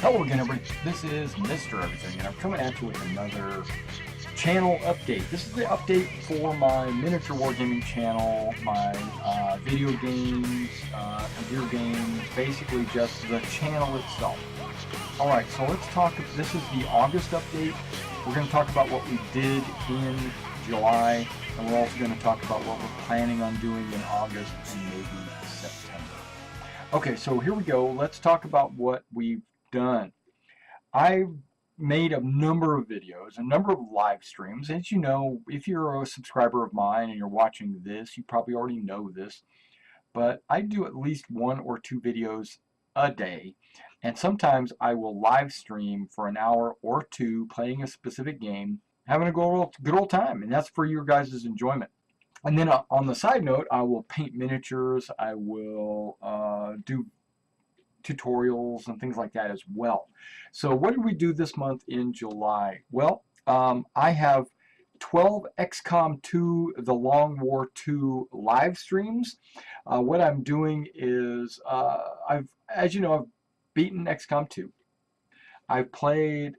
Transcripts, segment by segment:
Hello again, everybody. This is Mr. Everything, and I'm coming at you with another channel update. This is the update for my miniature wargaming channel, my video games, computer games, basically just the channel itself. Alright, so let's talk. This is the August update. We're going to talk about what we did in July, and we're also going to talk about what we're planning on doing in August and maybe September. Okay, so here we go. Let's talk about what we've done. I've made a number of videos, a number of live streams. As you know, if you're a subscriber of mine and you're watching this, you probably already know this, but I do at least 1 or 2 videos a day, and sometimes I will live stream for an hour or 2 playing a specific game, having a good old time, and that's for your guys' enjoyment. And then on the side note, I will paint miniatures, I will do tutorials and things like that as well. So what did we do this month in July? Well, I have 12 XCOM 2 The Long War 2 live streams. What I'm doing is, as you know, I've beaten XCOM 2. I've played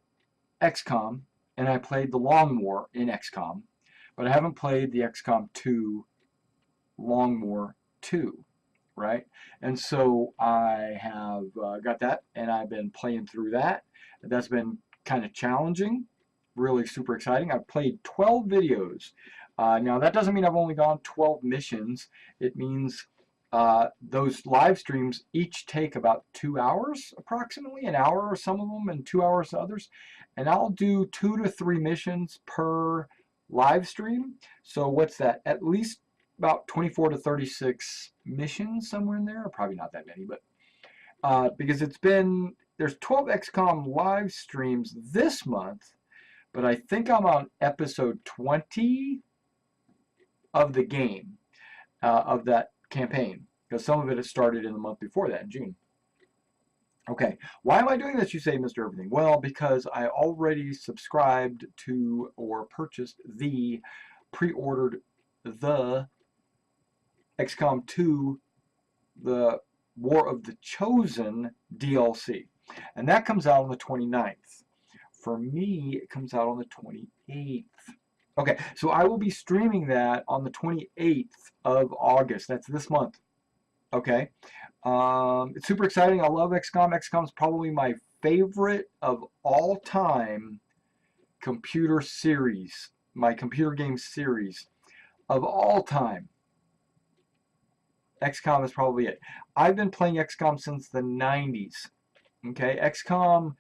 XCOM, and I played The Long War in XCOM, but I haven't played the XCOM 2 Long War 2. Right, and so I have got that, and I've been playing through that. That's been kind of challenging, really super exciting. I've played 12 videos. Now that doesn't mean I've only gone 12 missions. It means those live streams each take about 2 hours, approximately an hour or some of them, and 2 hours others. And I'll do 2 to 3 missions per live stream. So what's that? At least about 24 to 36 missions, somewhere in there. Probably not that many, but because there's 12 XCOM live streams this month, but I think I'm on episode 20 of the game, of that campaign, because some of it has started in the month before that, in June. Okay, why am I doing this, you say, Mr. Everything? Well, because I already subscribed to or purchased pre-ordered the XCOM 2, the War of the Chosen DLC. And that comes out on the 29th. For me, it comes out on the 28th. Okay, so I will be streaming that on the 28th of August. That's this month. Okay. It's super exciting. I love XCOM. XCOM is probably my favorite of all time computer series, my computer game series of all time. XCOM is probably it. I've been playing XCOM since the 90s. Okay, XCOM,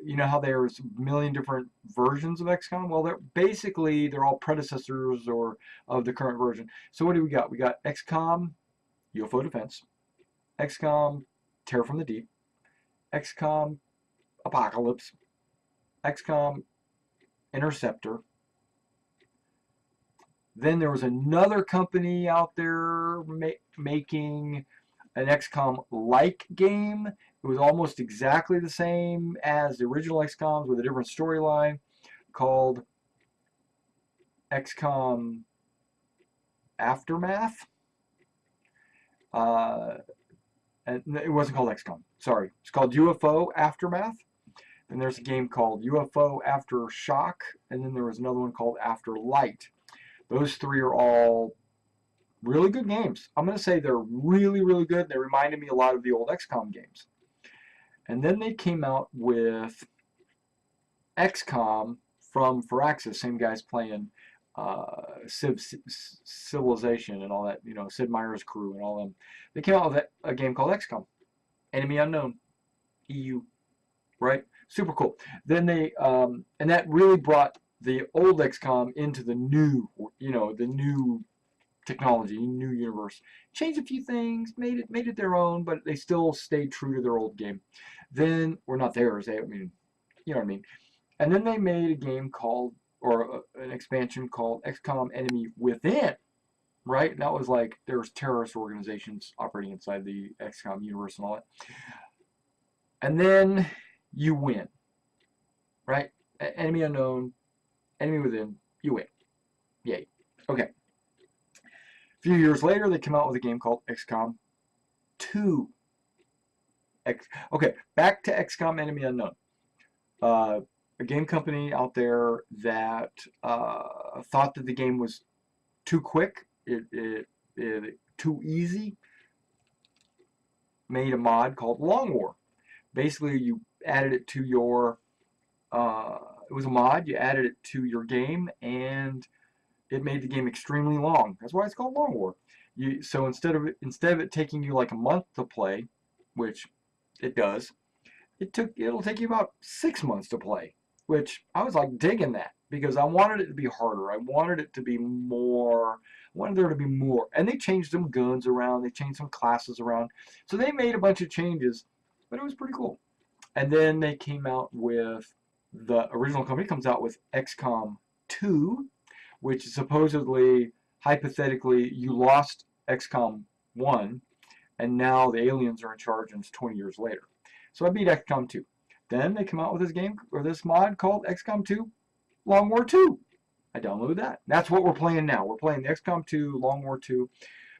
you know how there's a million different versions of XCOM? Well, they're all predecessors of the current version. So what do we got? We got XCOM UFO Defense, XCOM Terror from the Deep, XCOM Apocalypse, XCOM Interceptor. Then there was another company out there making an XCOM-like game. It was almost exactly the same as the original XCOMs with a different storyline, called XCOM Aftermath. And it wasn't called XCOM. Sorry. It's called UFO Aftermath. And there's a game called UFO Aftershock. And then there was another one called Afterlight. Those 3 are all really good games. I'm going to say they're really, really good. They reminded me a lot of the old XCOM games. And then they came out with XCOM from Firaxis, same guys playing Civilization and all that, you know, Sid Meier's crew and all them. They came out with a game called XCOM, Enemy Unknown, EU, right? Super cool. Then they, and that really brought the old XCOM into the new, you know, the new technology, new universe. Changed a few things, made it their own, but they still stayed true to their old game. Then, or not theirs, I mean, you know what I mean. And then they made a game called, or an expansion called XCOM Enemy Within, right? And that was like, there's terrorist organizations operating inside the XCOM universe and all that. And then you win, right? Enemy Unknown, Enemy Within, you win. Yay. Okay. A few years later, they come out with a game called XCOM 2. Okay, back to XCOM Enemy Unknown. A game company out there that thought that the game was too quick, too easy, made a mod called Long War. Basically, you added it to your, it was a mod, you added it to your game, and it made the game extremely long. That's why it's called Long War. So instead of it taking you like a month to play, which it does, it'll take you about 6 months to play, which I was like digging that because I wanted it to be harder. I wanted it to be more. I wanted there to be more. And they changed some guns around. They changed some classes around. So they made a bunch of changes, but it was pretty cool. And then they came out with, the original company comes out with XCOM 2, which supposedly, hypothetically, you lost XCOM 1, and now the aliens are in charge, and it's 20 years later. So I beat XCOM 2. Then they come out with this game, or this mod called XCOM 2 Long War 2. I downloaded that. That's what we're playing now. We're playing the XCOM 2 Long War 2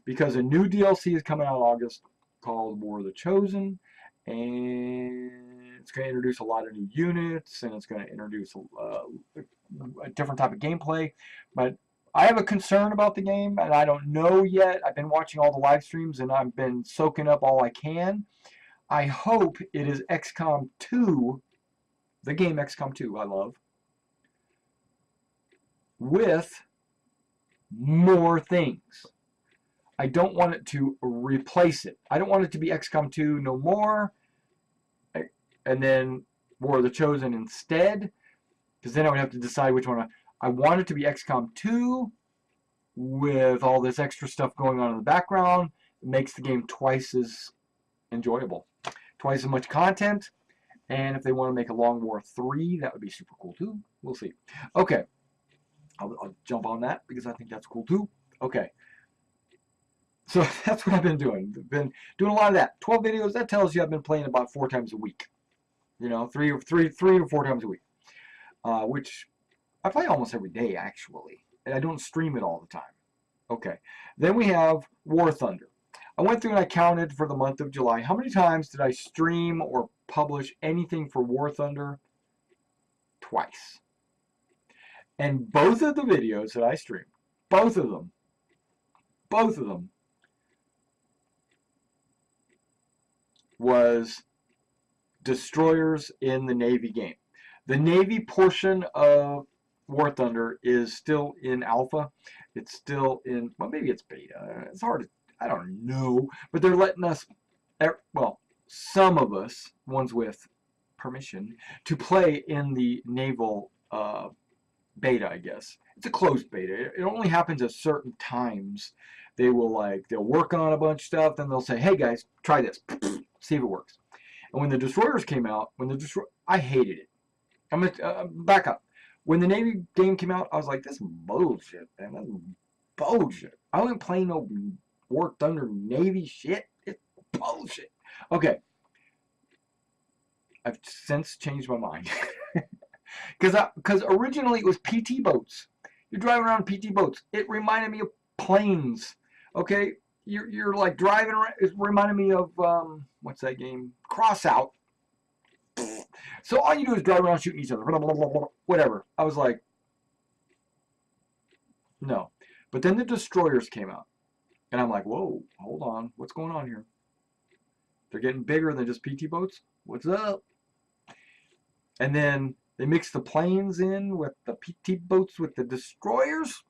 because a new DLC is coming out in August called War of the Chosen, and it's going to introduce a lot of new units, and it's going to introduce a different type of gameplay. But I have a concern about the game, and I don't know yet. I've been watching all the live streams, and I've been soaking up all I can. I hope it is XCOM 2, the game XCOM 2 I love, with more things. I don't want it to replace it. I don't want it to be XCOM 2 no more, and then War of the Chosen instead, because then I would have to decide which one. I want it to be XCOM 2 with all this extra stuff going on in the background. It makes the game twice as enjoyable. Twice as much content, and if they want to make a Long War 3, that would be super cool too. We'll see. Okay, I'll jump on that because I think that's cool too. Okay, so that's what I've been doing. I've been doing a lot of that. 12 videos, that tells you I've been playing about 4 times a week. You know, three to 4 times a week, which I play almost every day actually, and I don't stream it all the time. Okay, then we have War Thunder. I went through and I counted for the month of July. How many times did I stream or publish anything for War Thunder? Twice. And both of the videos that I streamed, both of them, was destroyers in the Navy game. The Navy portion of War Thunder is still in alpha. It's still in, well, maybe it's beta. It's hard to, I don't know, but they're letting us, well, some of us, ones with permission, to play in the naval beta, I guess. It's a closed beta. It only happens at certain times. They'll work on a bunch of stuff, then they'll say, hey guys, try this, see if it works. And when the destroyers came out, I hated it. I'm gonna back up. When the Navy game came out, I was like, this is bullshit, man. That's bullshit. I wasn't playing no War Thunder Navy shit. It's bullshit. Okay. I've since changed my mind. Because originally it was PT boats. You're driving around PT boats. It reminded me of planes. Okay? You're like driving around. It reminded me of, what's that game? Crossout. So all you do is drive around shooting each other. Blah, blah, blah, blah, whatever. I was like, no. But then the destroyers came out. And I'm like, whoa, hold on. What's going on here? They're getting bigger than just PT boats? What's up? And then they mixed the planes in with the PT boats with the destroyers.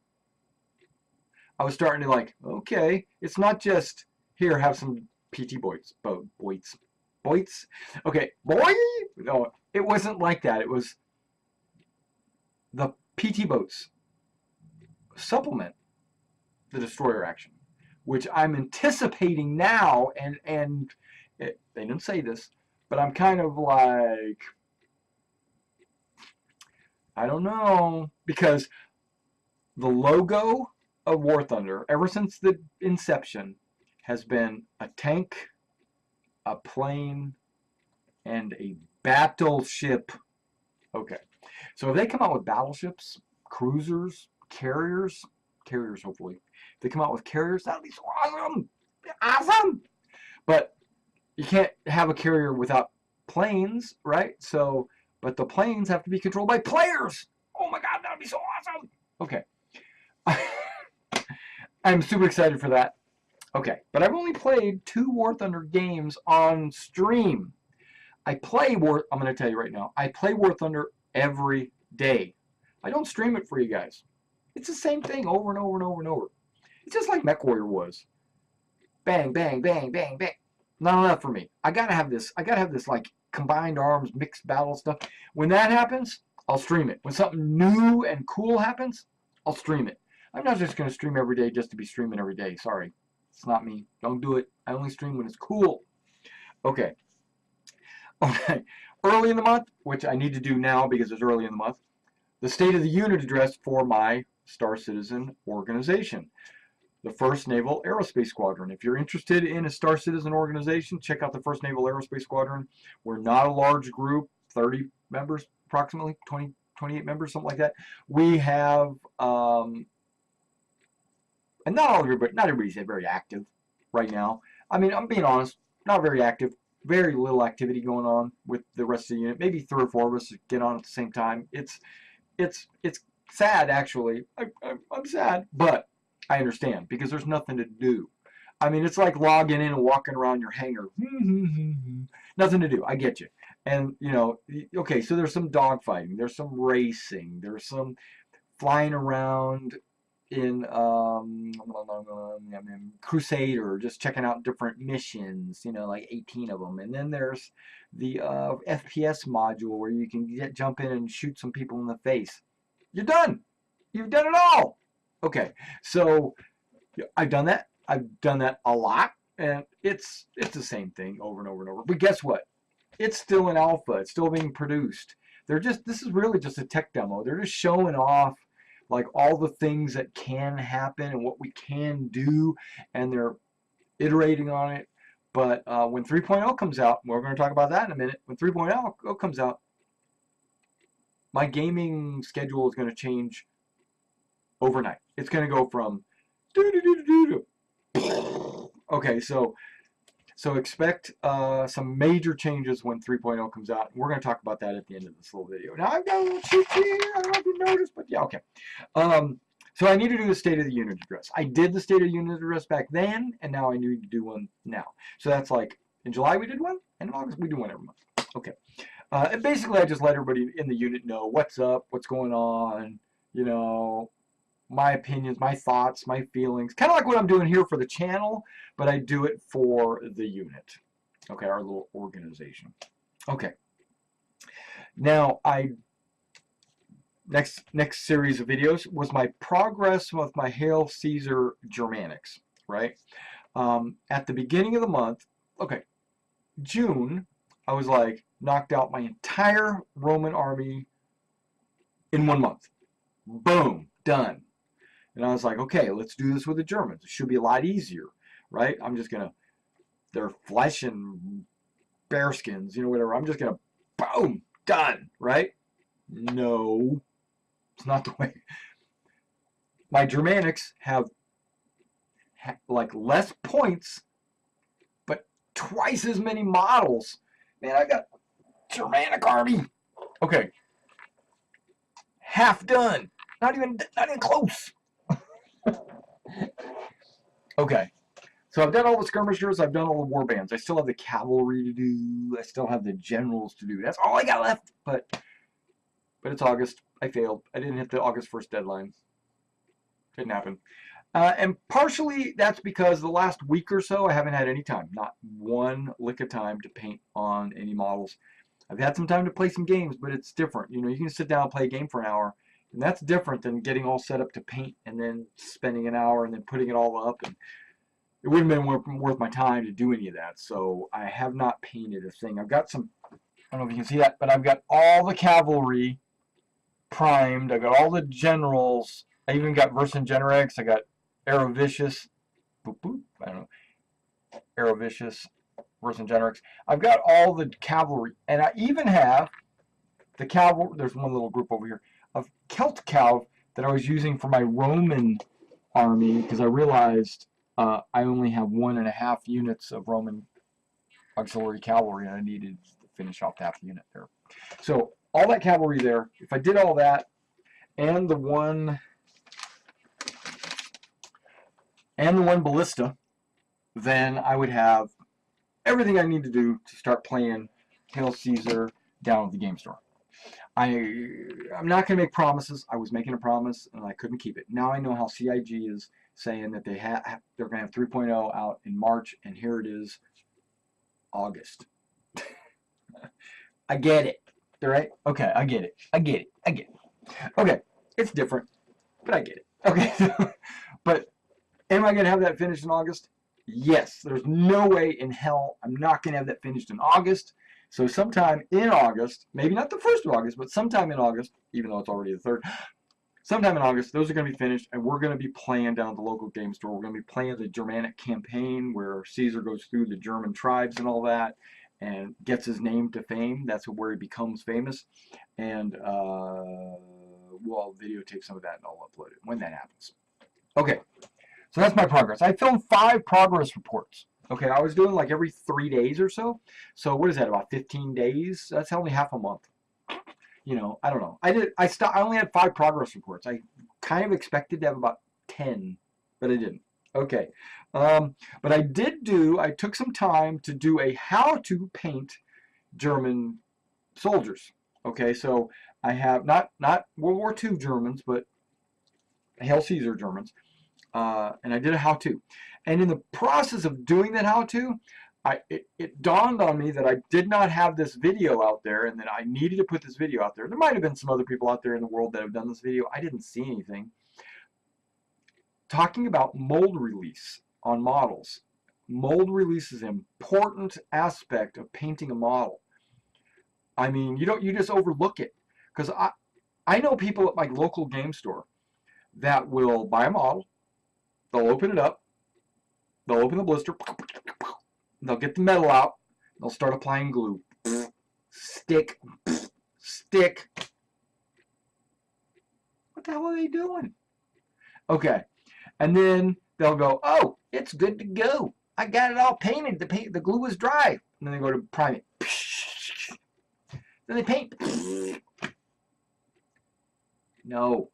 I was starting to like, okay, it's not just, here, have some PT boats. Boits? Okay, boy? No, it wasn't like that. It was the PT boats supplement the destroyer action, which I'm anticipating now, and they didn't say this, but I'm kind of like, I don't know, because the logo of War Thunder, ever since the inception, has been a tank, a plane, and a battleship. Okay, so if they come out with battleships, cruisers, carriers hopefully, if they come out with carriers, that'll be so awesome! Awesome! But you can't have a carrier without planes, right? So, but the planes have to be controlled by players. Oh my God, that'd be so awesome. Okay. I'm super excited for that. Okay, but I've only played 2 War Thunder games on stream. I'm going to tell you right now, I play War Thunder every day. I don't stream it for you guys. It's the same thing over and over and over and over. It's just like MechWarrior was. Bang, bang, bang, bang, bang. Not enough for me. I gotta have this like combined arms, mixed battle stuff. When that happens, I'll stream it. When something new and cool happens, I'll stream it. I'm not just gonna stream every day just to be streaming every day. Sorry. It's not me. Don't do it. I only stream when it's cool. Okay. Okay. Early in the month, which I need to do now because it's early in the month, the State of the Unit address for my Star Citizen organization, the 1st Naval Aerospace Squadron. If you're interested in a Star Citizen organization, check out the 1st Naval Aerospace Squadron. We're not a large group, 30 members, approximately 28 members, something like that. We have, and not everybody's very active right now. I mean, I'm being honest, not very active. Very little activity going on with the rest of the unit. Maybe 3 or 4 of us get on at the same time. It's sad, actually. I'm sad, but I understand because there's nothing to do. I mean, it's like logging in and walking around your hangar. Nothing to do. I get you. And, you know, okay, so there's some dogfighting. There's some racing. There's some flying around in Crusader, just checking out different missions, you know, like 18 of them. And then there's the FPS module where you can jump in and shoot some people in the face. You're done. You've done it all. Okay, so I've done that. I've done that a lot, and it's the same thing over and over and over. But guess what? It's still in alpha. It's still being produced. This is really just a tech demo. They're just showing off like all the things that can happen and what we can do, and they're iterating on it. But when 3.0 comes out, we're going to talk about that in a minute. When 3.0 comes out, my gaming schedule is going to change overnight. It's going to go from okay, so expect some major changes when 3.0 comes out. We're going to talk about that at the end of this little video. Now, I've got a little cheat here. I don't know if you noticed, but yeah, okay. So I need to do the State of the Unit address. I did the State of the Unit address back then, and now I need to do one now. So that's like, in July we did one, and in August we do one every month. Okay. And basically, I just let everybody in the unit know what's up, what's going on, you know, my opinions, my thoughts, my feelings, kind of like what I'm doing here for the channel, but I do it for the unit. Okay, our little organization. Okay. Now, next series of videos was my progress with my Hail Caesar Germanics, right? At the beginning of the month, okay, June, I was like, knocked out my entire Roman army in 1 month. Boom, done. And I was like, okay, let's do this with the Germans. It should be a lot easier, right? I'm just going to, they're flesh and bearskins, you know, whatever. I'm just going to, boom, done, right? No, it's not the way. My Germanics have like less points, but twice as many models. Man, I got Germanic army. Okay. Half done. Not even close. Okay, so I've done all the skirmishers, I've done all the war bands. I still have the cavalry to do. I still have the generals to do. That's all I got left. But it's August. I failed. I didn't hit the August 1st deadline. Didn't happen. And partially that's because the last week or so I haven't had any time. Not one lick of time to paint on any models. I've had some time to play some games, but it's different. You know, you can sit down and play a game for an hour. And that's different than getting all set up to paint and then spending an hour and then putting it all up. And it wouldn't have been worth my time to do any of that. So I have not painted a thing. I've got some, I don't know if you can see that, but I've got all the cavalry primed. I've got all the generals. I even got Vercingetorix. I got Aerovicius. Boop, boop. I don't know. Aerovicius, Vercingetorix. I've got all the cavalry. And I even have the cavalry. There's one little group over here of Celt.Gaul that I was using for my Roman army because I realized I only have 1.5 units of Roman auxiliary cavalry, and I needed to finish off half the unit there. So all that cavalry there, if I did all that, and the one ballista, then I would have everything I need to do to start playing Hail Caesar down at the game store. I'm not going to make promises. I was making a promise and I couldn't keep it. Now I know how CIG is saying that they're going to have 3.0 out in March, and here it is, August. I get it. All right? Okay, I get it. I get it. I get it. Okay, it's different, but I get it. Okay, but am I going to have that finished in August? Yes. There's no way in hell I'm not going to have that finished in August. So sometime in August, maybe not the 1st of August, but sometime in August, even though it's already the 3rd, sometime in August, those are going to be finished, and we're going to be playing down at the local game store. We're going to be playing the Germanic campaign where Caesar goes through the German tribes and all that and gets his name to fame. That's where he becomes famous. And we'll videotape some of that and I'll upload it when that happens. Okay, so that's my progress. I filmed 5 progress reports. Okay, I was doing like every 3 days or so. So what is that, about 15 days? That's only half a month. You know, I don't know. I only had 5 progress reports. I kind of expected to have about 10, but I didn't. Okay. But I took some time to do a how to paint German soldiers. Okay, so I have not World War II Germans, but Hail Caesar Germans. And I did a how to. And in the process of doing that how-to, it dawned on me that I did not have this video out there, and that I needed to put this video out there. There might have been some other people out there in the world that have done this video. I didn't see anything. Talking about mold release on models. Mold release is an important aspect of painting a model. I mean, you just overlook it. Because I know people at my local game store that will buy a model, they'll open it up, they'll open the blister, they'll get the metal out, they'll start applying glue. Stick, stick. What the hell are they doing? Okay, and then they'll go, oh, it's good to go. I got it all painted. The glue was dry. And then they go to prime it. Then they paint. No.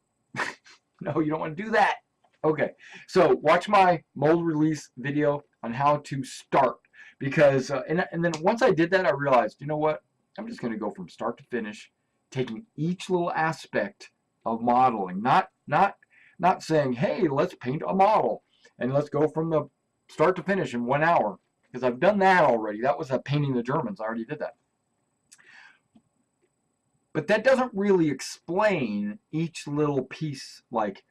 No, you don't want to do that. Okay, so watch my mold release video on how to start, because and then once I did that, I realized, you know what? I'm just going to go from start to finish, taking each little aspect of modeling, not saying, hey, let's paint a model and let's go from the start to finish in 1 hour, because I've done that already. That was painting the Germans. I already did that. But that doesn't really explain each little piece, like,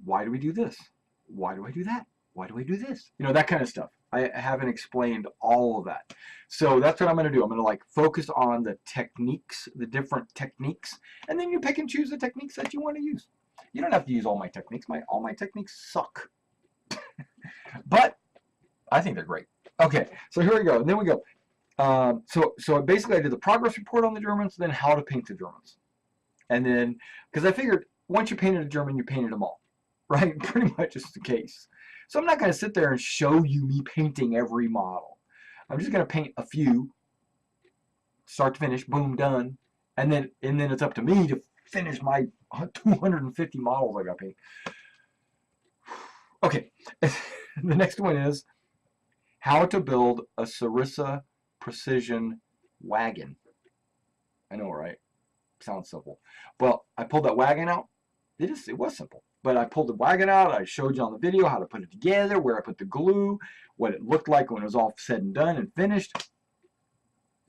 why do we do this? Why do I do that? Why do I do this? You know, that kind of stuff. I haven't explained all of that. So that's what I'm going to do. I'm going to like focus on the techniques, the different techniques, and then you pick and choose the techniques that you want to use. You don't have to use all my techniques. All my techniques suck. But I think they're great. Okay, so here we go. And then we go. So basically I did the progress report on the Germans, then how to paint the Germans. And then, because I figured once you painted a German, you painted them all. Right? Pretty much is the case. So I'm not going to sit there and show you me painting every model. I'm just going to paint a few, start to finish, boom, done. And then it's up to me to finish my 250 models I got to paint. Okay. The next one is how to build a Sarissa precision wagon. I know, right? Sounds simple. Well, I pulled that wagon out. It was simple. But I pulled the wagon out. I showed you on the video how to put it together, where I put the glue, what it looked like when it was all said and done and finished.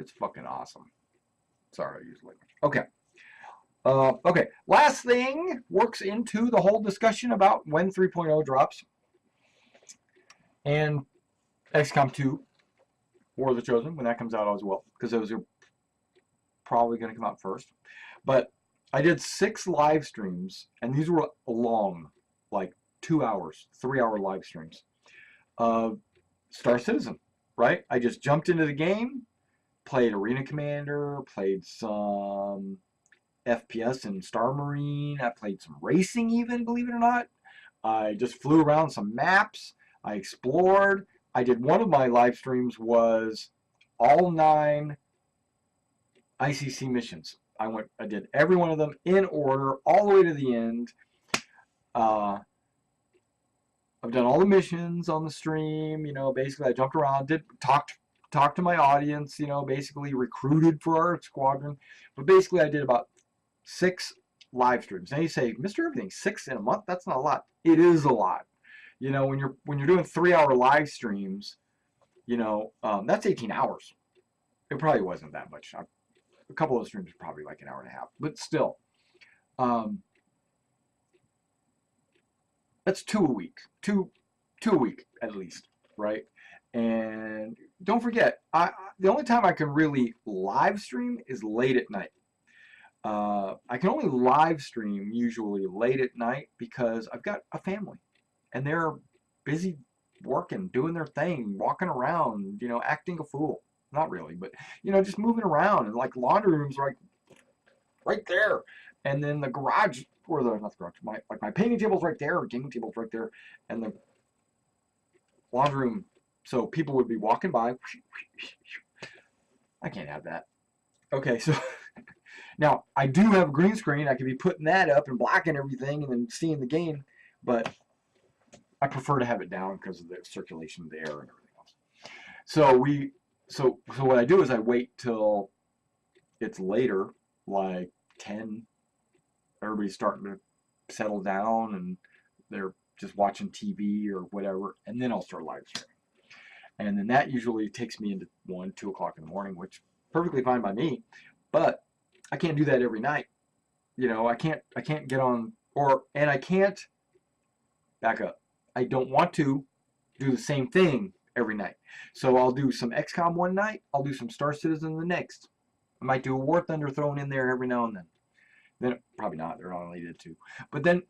It's fucking awesome. Sorry, I use language. Okay. Okay. Last thing works into the whole discussion about when 3.0 drops. And XCOM 2, War of the Chosen, when that comes out as well, because those are probably going to come out first. But I did 6 live streams, and these were long, like 2 hours, 3-hour live streams of Star Citizen, right? I just jumped into the game, played Arena Commander, played some FPS and Star Marine, I played some racing even, believe it or not. I just flew around some maps, I explored. I did one of my live streams was all 9 ICC missions. I did every one of them in order, all the way to the end. I've done all the missions on the stream. You know, basically I jumped around, talked to my audience. You know, basically recruited for our squadron. But basically I did about 6 live streams. Now you say, Mr. Everything, 6 in a month? That's not a lot. It is a lot. You know, when you're doing 3-hour live streams, you know, that's 18 hours. It probably wasn't that much. A couple of streams are probably like an hour and a half, but still, that's 2 a week, two a week at least, right? And don't forget, the only time I can really live stream is late at night. I can only live stream usually late at night because I've got a family, and they're busy working, doing their thing, walking around, you know, acting a fool. Not really, but, you know, just moving around. And like laundry rooms are like right there, and then the garage, or the not the garage, my painting table's right there, or gaming table's right there, and the laundry room. So people would be walking by. I can't have that. Okay, so now I do have a green screen. I could be putting that up and blocking everything, and then seeing the game, but I prefer to have it down because of the circulation of the air and everything else. So what I do is I wait till it's later, like 10. Everybody's starting to settle down and they're just watching TV or whatever, and then I'll start live streaming. And then that usually takes me into 1, 2 o'clock in the morning, which is perfectly fine by me. But I can't do that every night. You know, I can't get on, and I can't back up. I don't want to do the same thing every night. So I'll do some XCOM one night, I'll do some Star Citizen the next. I might do a War Thunder thrown in there every now and then. Then probably not, they're only did 2. But then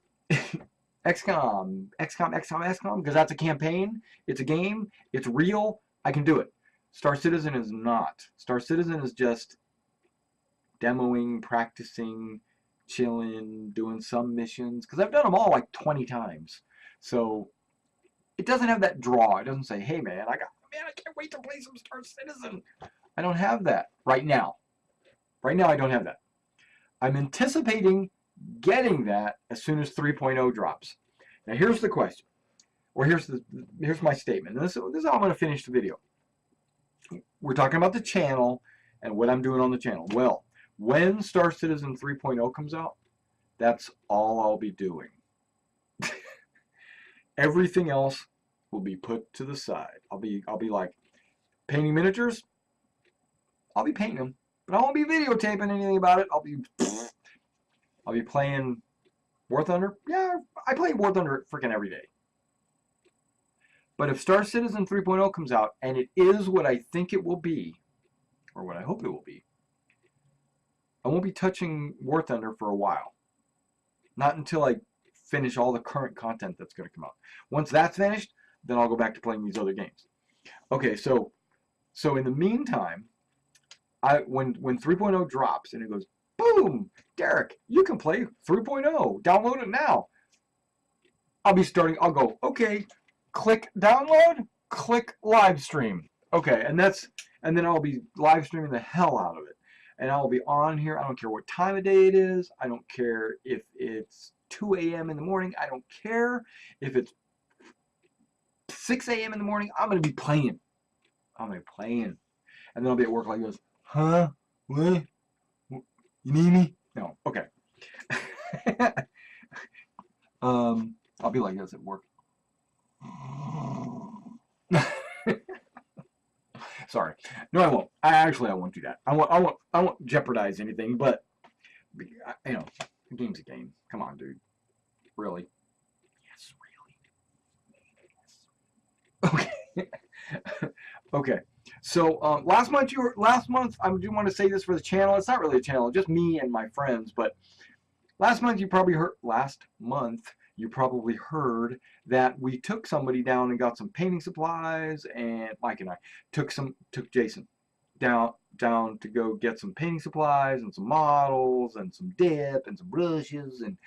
XCOM, because that's a campaign, it's a game, it's real, I can do it. Star Citizen is not. Star Citizen is just demoing, practicing, chilling, doing some missions, because I've done them all like 20 times. So it doesn't have that draw. It doesn't say, hey man, I can't wait to play some Star Citizen. I don't have that right now. Right now I don't have that. I'm anticipating getting that as soon as 3.0 drops. Now here's the question, or here's my statement. This is how I'm going to finish the video. We're talking about the channel and what I'm doing on the channel. Well, when Star Citizen 3.0 comes out, that's all I'll be doing. Everything else will be put to the side. I'll be like painting miniatures. I'll be painting them, but I won't be videotaping anything about it. I'll be playing War Thunder. Yeah, I play War Thunder freaking every day. But if Star Citizen 3.0 comes out and it is what I think it will be, or what I hope it will be, I won't be touching War Thunder for a while. Not until I finish all the current content that's going to come out. Once that's finished, then I'll go back to playing these other games. Okay, so in the meantime, when 3.0 drops and it goes, boom, Derek, you can play 3.0. Download it now. I'll go, okay, click download, click live stream. Okay, and then I'll be live streaming the hell out of it. And I'll be on here. I don't care what time of day it is. I don't care if it's 2 a.m. in the morning. I don't care if it's 6 a.m. in the morning. I'm going to be playing. I'm going to be playing. And then I'll be at work like this. Huh? What? You need me? No. Okay. I'll be like this at work. Sorry. No, I won't. I won't do that. I won't jeopardize anything, but you know, the game's a game. Come on, dude. Really? Yes, really. Okay. Okay. So last month I do want to say this for the channel. It's not really a channel, just me and my friends. But last month you probably heard that we took somebody down and got some painting supplies, and Mike and I took Jason down to go get some painting supplies and some models and some dip and some brushes and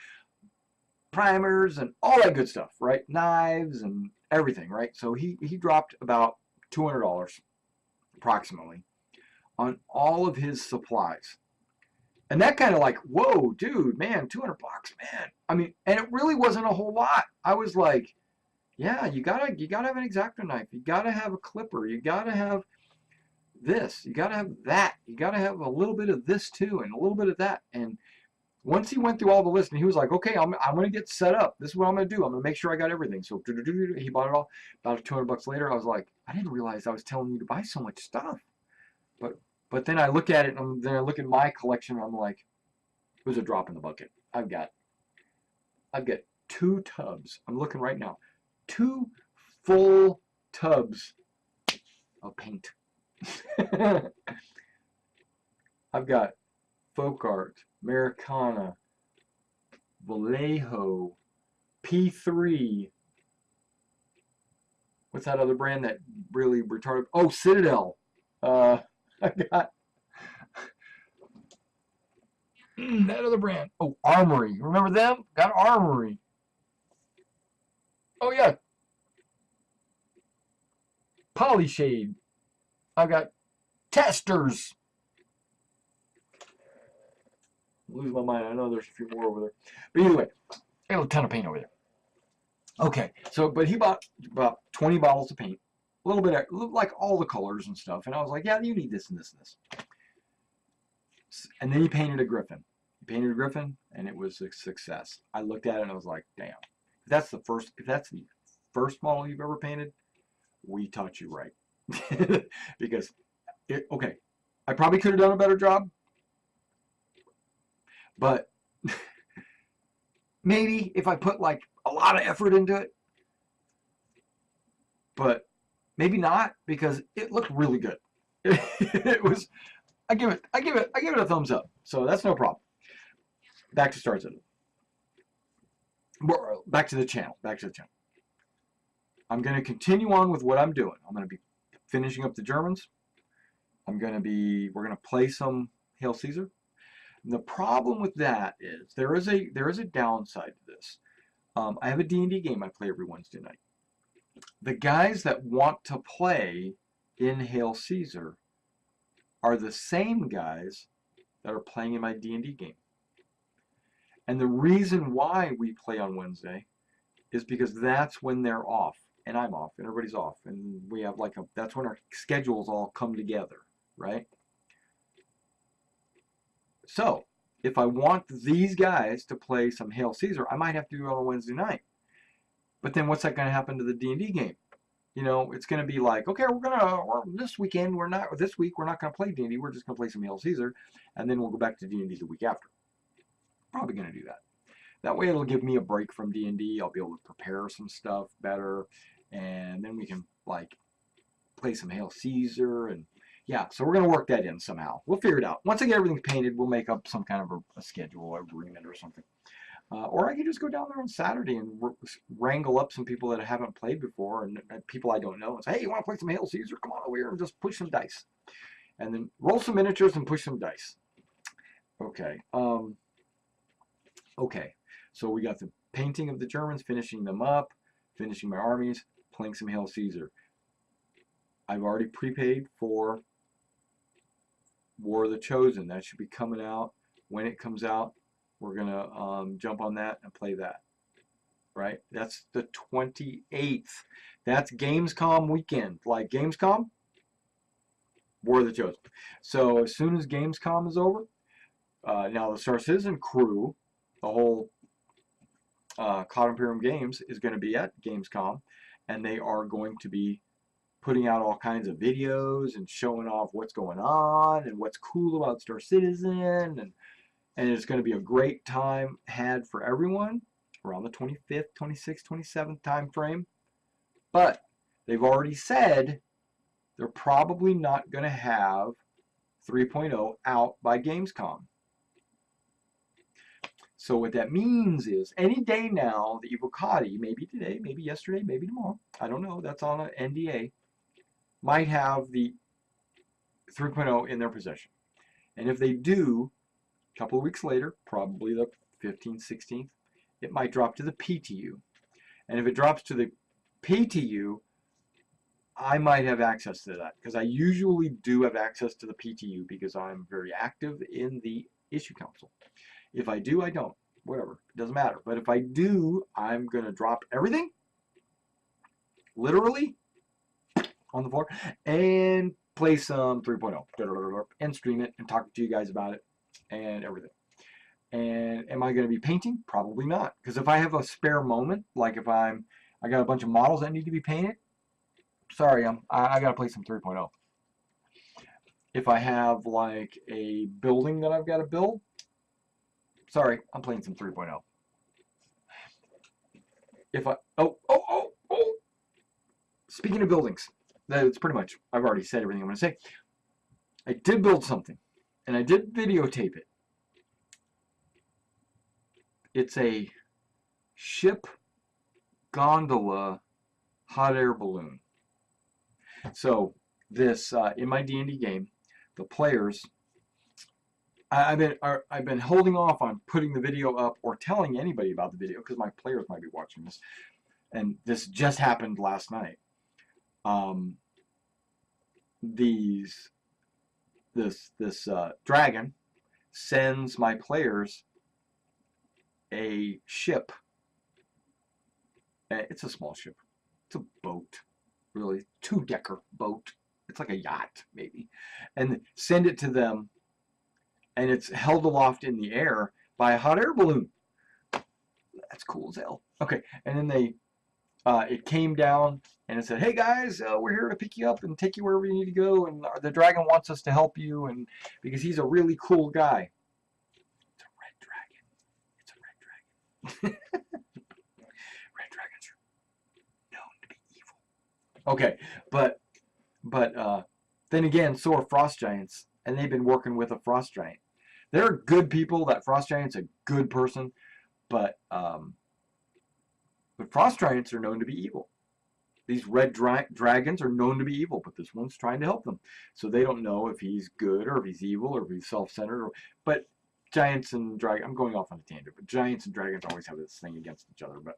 primers and all that good stuff, right? Knives and everything, right? So he dropped about $200 approximately on all of his supplies. And that kind of like, whoa, dude, man, 200 bucks, man. I mean, and it really wasn't a whole lot. I was like, yeah, you gotta have an X-Acto knife. You gotta have a clipper. You gotta have this. You gotta have that. You gotta have a little bit of this too, and a little bit of that. And once he went through all the list, and he was like, okay, I'm gonna get set up. This is what I'm gonna do. I'm gonna make sure I got everything. So he bought it all. About 200 bucks later, I was like, I didn't realize I was telling you to buy so much stuff. But then I look at it, and then I look at my collection, and I'm like, it was a drop in the bucket. I've got 2 tubs. I'm looking right now. 2 full tubs of paint. I've got Folk Art, Americana, Vallejo, P3. What's that other brand that really retarded? Oh, Citadel. I got that other brand. Oh, Armory. Remember them? Got Armory. Oh, yeah. Polyshade. I've got Testers. I'm losing my mind. I know there's a few more over there. But anyway, I got a ton of paint over there. Okay, so, but he bought about 20 bottles of paint. A little bit of, like all the colors and stuff. And I was like, yeah, you need this and this and this. And then he painted a Griffin. He painted a Griffin, and it was a success. I looked at it and I was like, damn. If that's the first model you've ever painted, we taught you right. Because, okay, I probably could have done a better job, but maybe if I put like a lot of effort into it, but maybe not, because it looked really good. It was, I give it a thumbs up. So that's no problem. Back to Star Citizen. Back to the channel. I'm going to continue on with what I'm doing. I'm going to be finishing up the Germans. we're going to play some Hail Caesar. And the problem with that is there is a downside to this. I have a D&D game I play every Wednesday night. The guys that want to play in Hail Caesar are the same guys that are playing in my D&D game. And the reason why we play on Wednesday is because that's when they're off, and I'm off, and everybody's off, and we have like that's when our schedules all come together, right? So if I want these guys to play some Hail Caesar, I might have to do it on a Wednesday night. But then what's that going to happen to the D&D game? You know, it's going to be like, okay, this week we're not going to play D&D. We're just going to play some Hail Caesar, and then we'll go back to D&D the week after. Probably going to do that. That way it'll give me a break from D&D. I'll be able to prepare some stuff better, and then we can like play some Hail Caesar. And yeah, so we're going to work that in somehow. We'll figure it out. Once I get everything painted, we'll make up some kind of a schedule agreement or something. Or I can just go down there on Saturday and wrangle up some people that I haven't played before, and people I don't know, and say, hey, you want to play some Hail Caesar? Come on over here and just push some dice. And then roll some miniatures and push some dice. Okay. Okay. So we got the painting of the Germans, finishing them up, finishing my armies, playing some Hail Caesar. I've already prepaid for War of the Chosen. That should be coming out. When it comes out, we're going to jump on that and play that. Right? That's the 28th. That's Gamescom weekend. Like Gamescom, War of the Chosen. So as soon as Gamescom is over, now the Star Citizen crew, the whole Cloud Imperium Games is going to be at Gamescom, and they are going to be putting out all kinds of videos and showing off what's going on and what's cool about Star Citizen, and it's going to be a great time had for everyone around the 25th, 26th, 27th time frame. But they've already said they're probably not going to have 3.0 out by Gamescom. So what that means is any day now, the Evocati, maybe today, maybe yesterday, maybe tomorrow, I don't know, that's on an NDA, might have the 3.0 in their possession. And if they do, a couple of weeks later, probably the 15th, 16th, it might drop to the PTU. And if it drops to the PTU, I might have access to that because I usually do have access to the PTU because I'm very active in the issue council. If I do, I don't. Whatever. It doesn't matter. But if I do, I'm going to drop everything, literally, on the floor, and play some 3.0 and stream it and talk to you guys about it and everything. And am I going to be painting? Probably not. Because if I have a spare moment, like if I got a bunch of models that need to be painted, sorry, I got to play some 3.0. If I have like a building that I've got to build, sorry, I'm playing some 3.0. If I, speaking of buildings, that's pretty much, I've already said everything I'm going to say. I did build something, and I did videotape it. It's a ship gondola hot air balloon. So this, in my D&D game, the players, I've been holding off on putting the video up or telling anybody about the video because my players might be watching this, and this just happened last night. This dragon sends my players a ship. It's a small ship. It's a boat, really, 2-decker boat. It's like a yacht, maybe, and send it to them. And it's held aloft in the air by a hot air balloon. That's cool as hell. Okay, and then they, it came down and it said, "Hey guys, we're here to pick you up and take you wherever you need to go, and the dragon wants us to help you, and because he's a really cool guy." It's a red dragon. It's a red dragon. Red dragons are known to be evil. Okay, but then again, so are frost giants, and they've been working with a frost giant. They're good people. That frost giant's a good person, but frost giants are known to be evil. These red dragons are known to be evil, but this one's trying to help them. So they don't know if he's good or if he's evil or if he's self-centered. But giants and dragons, I'm going off on a tangent, but giants and dragons always have this thing against each other. But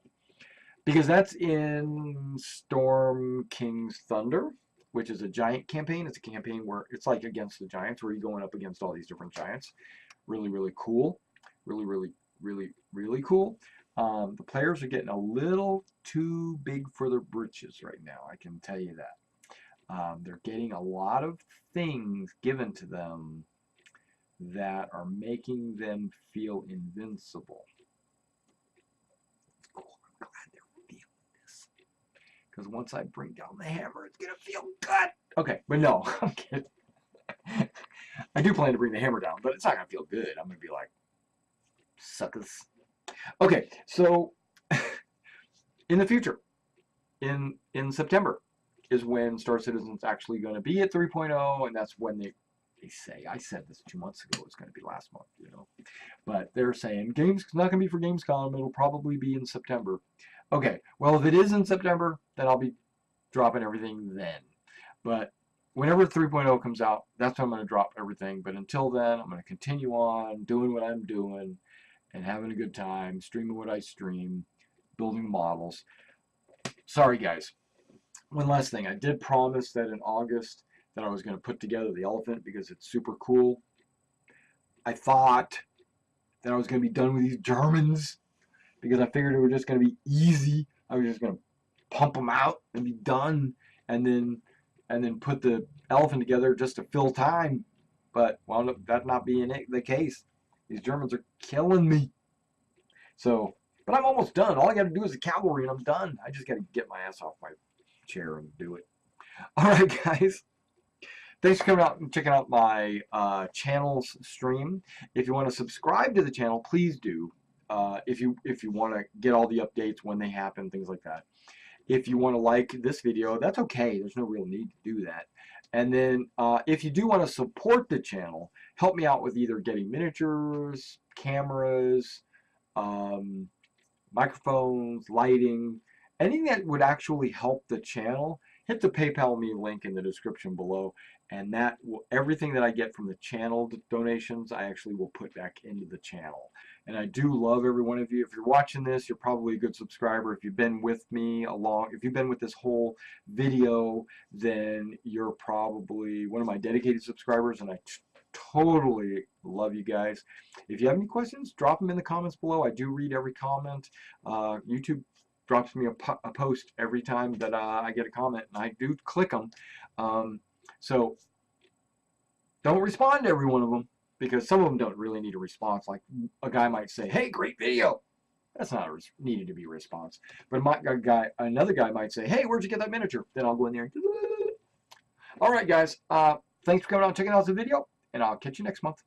because that's in Storm King's Thunder, which is a giant campaign. It's a campaign where it's like against the giants, where you're going up against all these different giants. Really, really cool. Really, really, really, really cool. The players are getting a little too big for their britches right now, I can tell you that. They're getting a lot of things given to them that are making them feel invincible. It's cool. I'm glad they're feeling this. Because once I bring down the hammer, it's going to feel good. Okay, but no, I'm kidding. I do plan to bring the hammer down, but it's not going to feel good. I'm going to be like, suckers. Okay, so in the future, in September, is when Star Citizen's actually going to be at 3.0, and that's when they say, I said this 2 months ago, it's going to be last month, you know, but they're saying games not going to be for Gamescom, it'll probably be in September. Okay, well, if it is in September, then I'll be dropping everything then. But whenever 3.0 comes out, that's when I'm going to drop everything. But until then, I'm going to continue on doing what I'm doing and having a good time, streaming what I stream, building models. Sorry, guys. One last thing. I did promise that in August that I was going to put together the elephant because it's super cool. I thought that I was going to be done with these Germans because I figured it was just going to be easy. I was just going to pump them out and be done, and then put the elephant together just to fill time. But wound up that not being the case. These Germans are killing me. So, but I'm almost done. All I got to do is the cavalry, and I'm done. I just got to get my ass off my chair and do it. All right, guys. Thanks for coming out and checking out my channel's stream. If you want to subscribe to the channel, please do. If you want to get all the updates when they happen, things like that. If you want to like this video, that's okay. There's no real need to do that. And then if you do want to support the channel, help me out with either getting miniatures, cameras, microphones, lighting, anything that would actually help the channel. Hit the PayPal me link in the description below, and that will, everything that I get from the channel donations, I actually will put back into the channel. And I do love every one of you. If you're watching this, you're probably a good subscriber. If you've been with me along, if you've been with this whole video, then you're probably one of my dedicated subscribers, and I totally love you guys. If you have any questions, drop them in the comments below. I do read every comment. YouTube drops me a post every time that I get a comment, and I do click them. So don't respond to every one of them, because some of them don't really need a response. Like a guy might say, "Hey, great video." That's not needed to be a response. But another guy might say, "Hey, where'd you get that miniature?" Then I'll go in there and all right, guys. Thanks for coming out and checking out the video, and I'll catch you next month.